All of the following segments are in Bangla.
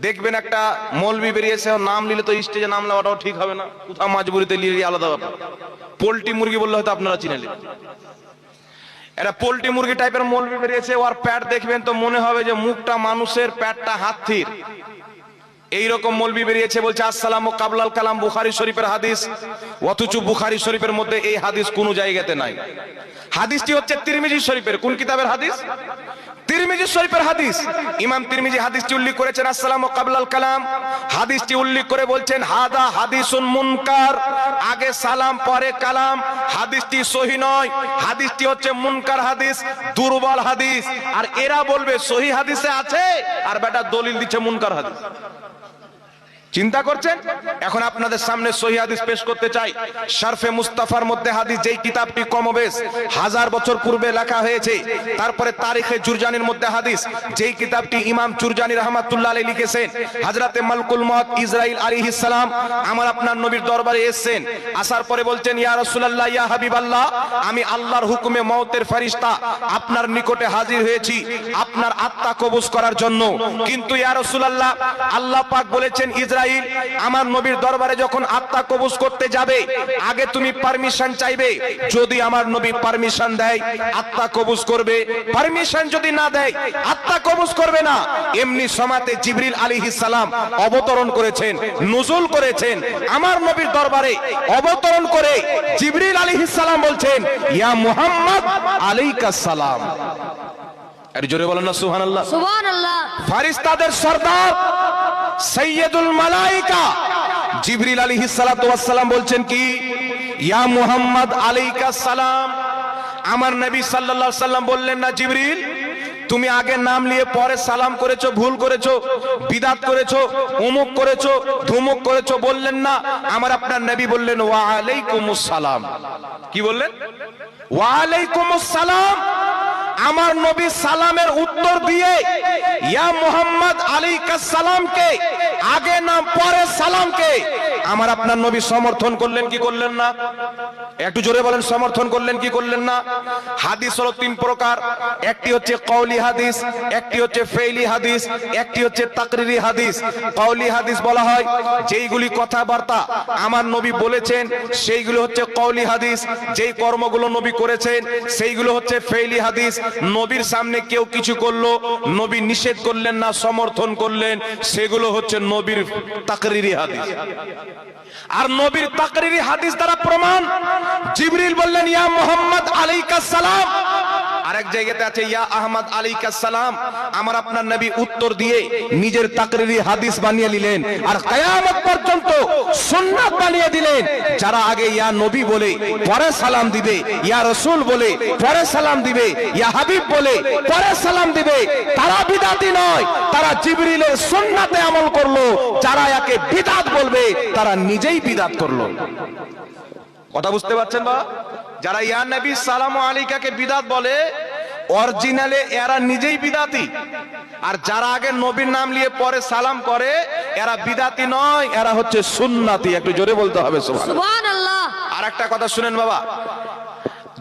দেখবেন একটা মৌলবি বেরিয়েছে, ওর নাম নিলে তো স্টেজে নাম নেওয়াটাও ঠিক হবে না, কোথাও মাজবুরিতে নিয়ে আলাদা ব্যাপার। পোল্ট্রি মুরগি বললে হয়তো আপনারা চিনে নেবেন। এটা পোল্ট্রি মুরগি টাইপের মৌলবি বেরিয়েছে, ওর প্যাট দেখবেন তো মনে হবে যে মুখটা মানুষের, প্যাটটা হাতির। এইরকম মৌলবি বেরিয়েছে, বলছে আসসালামু কাবলাল কালাম, বুখারী শরীফের হাদিস, অথচ বুখারী শরীফের মধ্যে এই হাদিস কোন জায়গাতে নাই। হাদিসটি হচ্ছে তিরমিজি শরীফের। কোন কিতাবের হাদিস? তিরমিজি শরীফের হাদিস। ইমাম তিরমিজি হাদিসটি উল্লেখ করেছেন আসসালামু কাবলাল কালাম, হাদিসটি উল্লেখ করে বলছেন হাদা হাদিসুন মুনকার, আগে সালাম পরে কালাম। হাদিসটি সহিহ নয়, হাদিসটি হচ্ছে মুনকার হাদিস, দুর্বল হাদিস। আর এরা বলবে সহিহ হাদিসে আছে, আর বেটা দলিল দিচ্ছে মুনকার হাদিস। চিন্তা করছেন? এখন আপনাদের সামনে সহিহ হাদিস পেশ করতে চাই। শরফে মুস্তাফার মধ্যে হাদিস, যেই কিতাবটি কমবেশ 1000 বছর পূর্বে লেখা হয়েছে। তারপরে তারিখে জুরজানির মধ্যে হাদিস, যেই কিতাবটি ইমাম জুরজানি রাহমাতুল্লাহ আলাইহি লিখেছেন। হযরতে মালকুল মউত ইসরাইল আলাইহিস সালাম আমার আপনার নবীর দরবারে এসেছেন, আসার পরে বলছেন ইয়া রাসূলুল্লাহ, ইয়া হাবিবাল্লাহ, আমি আল্লাহর হুকুমে মউতের ফেরেশতা আপনার নিকটে হাজির হয়েছি আপনার আত্মা কবজ করার জন্য। কিন্তু ইয়া রাসূলুল্লাহ, আল্লাহ পাক বলেছেন ইসরাইল আমার নবীর দরবারে যখন আত্মা কবজ করতে যাবে, আগে তুমি পারমিশন চাইবে। যদি আমার নবী পারমিশন দেয় আত্মা কবজ করবে, পারমিশন যদি না দেয় আত্মা কবজ করবে না। এমনি সময়তে জিবরিল আলাইহিস সালাম অবতরণ করেছেন, নুজুল করেছেন আমার নবীর দরবারে। অবতরণ করে জিবরিল আলাইহিস সালাম বলছেন ইয়া মুহাম্মদ আলাইকাস সালাম। আর জোরে বলেন না সুবহানাল্লাহ। সুবহানাল্লাহ। ফেরেশতাদের সরদার সৈয়দুল মালাইকা জিবরিল আলাইহিস সালাতু ওয়াস সালাম বলছেন কি ইয়া মুহাম্মদ আলাইকাস সালাম। আমার নবী সাল্লাল্লাহু আলাইহি সাল্লাম বললেন না জিবরিল, তুমি আগে নাম নিয়ে পরে সালাম করেছো, ভুল করেছো, বিদআত করেছো, অমুক করেছো, ধুমুক করেছো, বললেন না। আমার আপনার নবী বললেন ওয়া আলাইকুমুস সালাম। কি বললেন? ওয়া আলাইকুমুস সালাম। আমার নবী সালামের উত্তর দিয়ে ইয়া মুহাম্মদ আলাইকাস সালামকে আগে নাম পরে সালামকে আমার আপনার নবী সমর্থন করলেন কি করলেন না? একটু জোরে বলেন, সমর্থন করলেন কি করলেন না? হাদিস হলো 3 প্রকার, একটি হচ্ছে কওলি হাদিস, একটি হচ্ছে ফেইলি হাদিস, একটি হচ্ছে তাকরিরি হাদিস। কওলি হাদিস বলা হয় যেইগুলি কথাবার্তা আমার নবী বলেছেন সেইগুলো হচ্ছে কওলি হাদিস, যেই কর্মগুলো নবী করেছেন সেইগুলো হচ্ছে ফেইলি হাদিস। নবীর সামনে কেউ কিছু করলো, নবী নিষেধ করলেন না, সমর্থন করলেন, সেগুলো হচ্ছে নবীর তাকরিরি হাদিস। আর নবীর তাকরিরি হাদিস দ্বারা প্রমাণ, জিবরিল বললেন ইয়া মুহাম্মদ আলাইকাস সালাম, আরেক জায়গাতে আছে ইয়া আহমদ আলাইকাস সালাম। আমার আপনার নবী উত্তর দিয়ে নিজের তাকরিরি হাদিস বানিয়ে নিলেন, আর কিয়ামত পর্যন্ত সুন্নাত বানিয়ে দিলেন। যারা আগে ইয়া নবী বলে পরে সালাম দিবে, ইয়া রাসূল বলে পরে সালাম দিবে, ইয়া হাবিব বলে পরে সালাম দিবে, তারা বিদআতি নয়, তারা জিবরিলের সুন্নাতে আমল করলো। যারা একে বিদআত বলবে তারা নিজেই বিদআত করলো। কথা বুঝতে পারছেন বাবা? যারা ইয়া নবী সালামু আলাইকাকে বিদআত বলে, অরিজিনালে এরা নিজেই বিদআতি। আর যারা আগে নবীর নাম নিয়ে পরে সালাম করে, এরা বিদআতি নয়, এরা হচ্ছে সুন্নাতি। একটু জোরে বলতে হবে সুবহানাল্লাহ। আর একটা কথা শুনেন বাবা,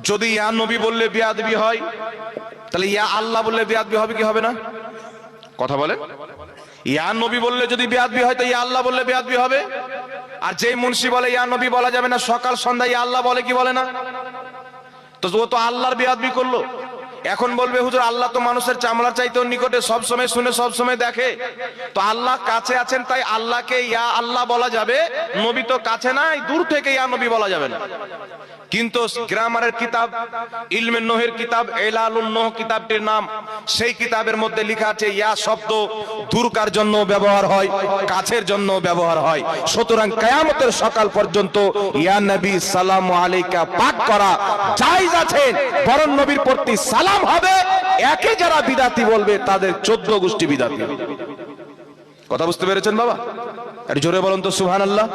যদি ইয়া নবী বললে বেয়াদবি হয়, তাহলে ইয়া আল্লাহ বললে বেয়াদবি হবে কি হবে না? কথা বলেন। ইয়া নবী বললে যদি বেয়াদবি হয়, তো ইয়া আল্লাহ বললে বেয়াদবি হবে। আর যেই মুন্সি বলে ইয়া নবী বলা যাবে না, সকাল সন্ধ্যা ইয়া আল্লাহ বলে কি বলে না? তো ও তো আল্লাহর বেয়াদবি করলো। এখন বলবে হুজুর আল্লাহ তো মানুষের চামড়ার চাইতেও নিকটে, সব সময় শুনে সব সময় দেখে, তো আল্লাহ কাছে আছেন তাই আল্লাহকে ইয়া আল্লাহ বলা যাবে, নবী তো কাছে নাই, দূর থেকে ইয়া নবী বলা যাবে না। কিন্তু গ্রামারের কিতাব, ইলমে নোহের কিতাব ইলালুন নোহ কিতাবটির নাম, সেই কিতাবের মধ্যে লেখা আছে ইয়া শব্দ দূরকার জন্য ব্যবহার হয়, কাছের জন্য ব্যবহার হয়। সুতরাং কিয়ামতের সকাল পর্যন্ত ইয়া নবী সালামু আলাইকা পাঠ করা জায়েজ আছে, বরং নবীর প্রতি সালাম হবে। একে যারা বিদআতি বলবে তাদের 14 গোষ্ঠী বিদআতি। কথা বুঝতে পেরেছেন বাবা? আর জোরে বলুন তো সুবহানাল্লাহ।